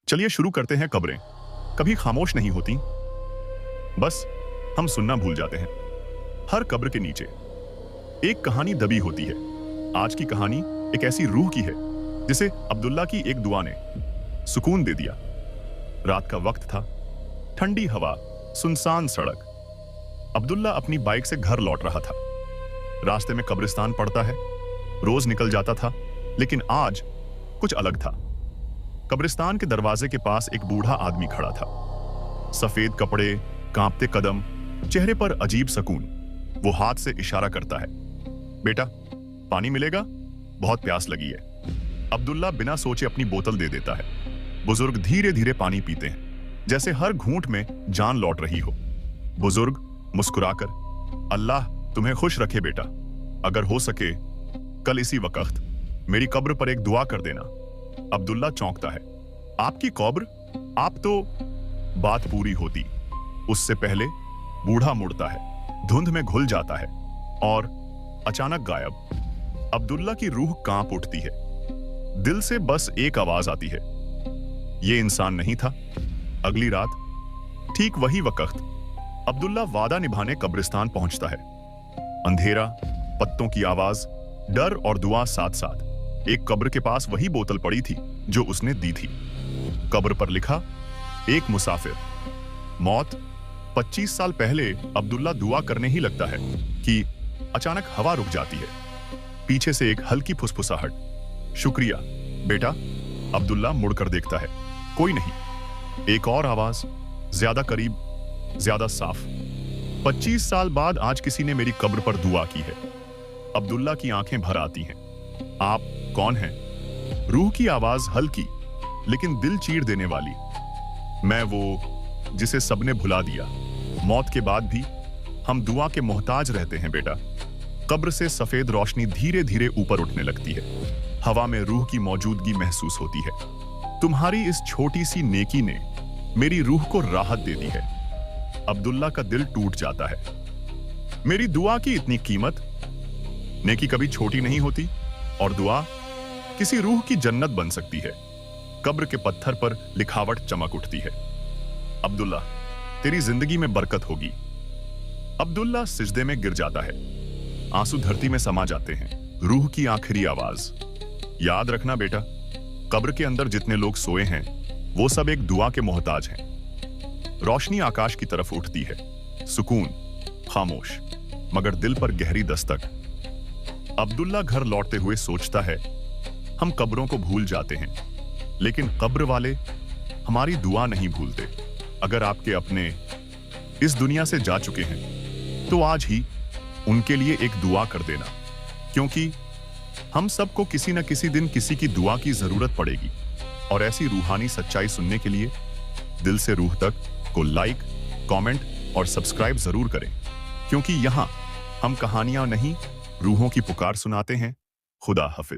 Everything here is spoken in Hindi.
चलिए शुरू करते हैं। कब्रें कभी खामोश नहीं होती, बस हम सुनना भूल जाते हैं। हर कब्र के नीचे एक कहानी दबी होती है। आज की कहानी एक ऐसी रूह की है जिसे अब्दुल्ला की एक दुआ ने सुकून दे दिया। रात का वक्त था, ठंडी हवा, सुनसान सड़क। अब्दुल्ला अपनी बाइक से घर लौट रहा था। रास्ते में कब्रिस्तान पड़ता है, रोज निकल जाता था, लेकिन आज कुछ अलग था। कब्रिस्तान के दरवाजे के पास एक बूढ़ा आदमी खड़ा था। सफेद कपड़े, कांपते कदम, चेहरे पर अजीब सुकून। वो हाथ से इशारा करता है, बेटा पानी मिलेगा, बहुत प्यास लगी है। अब्दुल्ला बिना सोचे अपनी बोतल दे देता है। बुजुर्ग धीरे धीरे पानी पीते हैं, जैसे हर घूंट में जान लौट रही हो। बुजुर्ग मुस्कुराकर, अल्लाह तुम्हें खुश रखे बेटा, अगर हो सके कल इसी वक्त मेरी कब्र पर एक दुआ कर देना। अब्दुल्ला चौंकता है, आपकी कब्र? आप तो... बात पूरी होती उससे पहले बूढ़ा मुड़ता है, धुंध में घुल जाता है और अचानक गायब। अब्दुल्ला की रूह कांप उठती है। दिल से बस एक आवाज आती है, ये इंसान नहीं था। अगली रात ठीक वही वक्त अब्दुल्ला वादा निभाने कब्रिस्तान पहुंचता है। अंधेरा, पत्तों की आवाज, डर और दुआ साथ साथ। एक कब्र के पास वही बोतल पड़ी थी जो उसने दी थी। कब्र पर लिखा, एक मुसाफिर। मौत। 25 साल पहले अब्दुल्ला दुआ करने ही लगता है कि अचानक हवा रुक जाती है। पीछे से एक हल्की फुसफुसाहट, शुक्रिया बेटा। अब्दुल्ला मुड़कर देखता है, कोई नहीं। एक और आवाज, ज्यादा करीब, ज्यादा साफ। 25 साल बाद आज किसी ने मेरी कब्र पर दुआ की है। अब्दुल्ला की आंखें भर आती हैं। आप कौन हैं? रूह की आवाज हल्की लेकिन दिल चीर देने वाली। मैं वो जिसे सबने भुला दिया। मौत के बाद भी हम दुआ के मोहताज रहते हैं बेटा। कब्र से सफेद रोशनी धीरे धीरे ऊपर उठने लगती है। हवा में रूह की मौजूदगी महसूस होती है। तुम्हारी इस छोटी सी नेकी ने मेरी रूह को राहत दे दी है। अब्दुल्ला का दिल टूट जाता है। मेरी दुआ की इतनी कीमत? नेकी कभी छोटी नहीं होती और दुआ किसी रूह की जन्नत बन सकती है। कब्र के पत्थर पर लिखावट चमक उठती है, अब्दुल्ला तेरी जिंदगी में बरकत होगी। अब्दुल्ला सिजदे में गिर जाता है। आंसू धरती में समा जाते हैं। रूह की आखिरी आवाज, याद रखना बेटा, कब्र के अंदर जितने लोग सोए हैं वो सब एक दुआ के मोहताज हैं। रोशनी आकाश की तरफ उठती है। सुकून, खामोश, मगर दिल पर गहरी दस्तक। अब्दुल्ला घर लौटते हुए सोचता है, हम कब्रों को भूल जाते हैं, लेकिन कब्र वाले हमारी दुआ नहीं भूलते। अगर आपके अपने इस दुनिया से जा चुके हैं तो आज ही उनके लिए एक दुआ कर देना, क्योंकि हम सबको किसी न किसी दिन किसी की दुआ की जरूरत पड़ेगी। और ऐसी रूहानी सच्चाई सुनने के लिए दिल से रूह तक को लाइक, कमेंट और सब्सक्राइब जरूर करें, क्योंकि यहां हम कहानियां नहीं, रूहों की पुकार सुनाते हैं। खुदा हाफिज।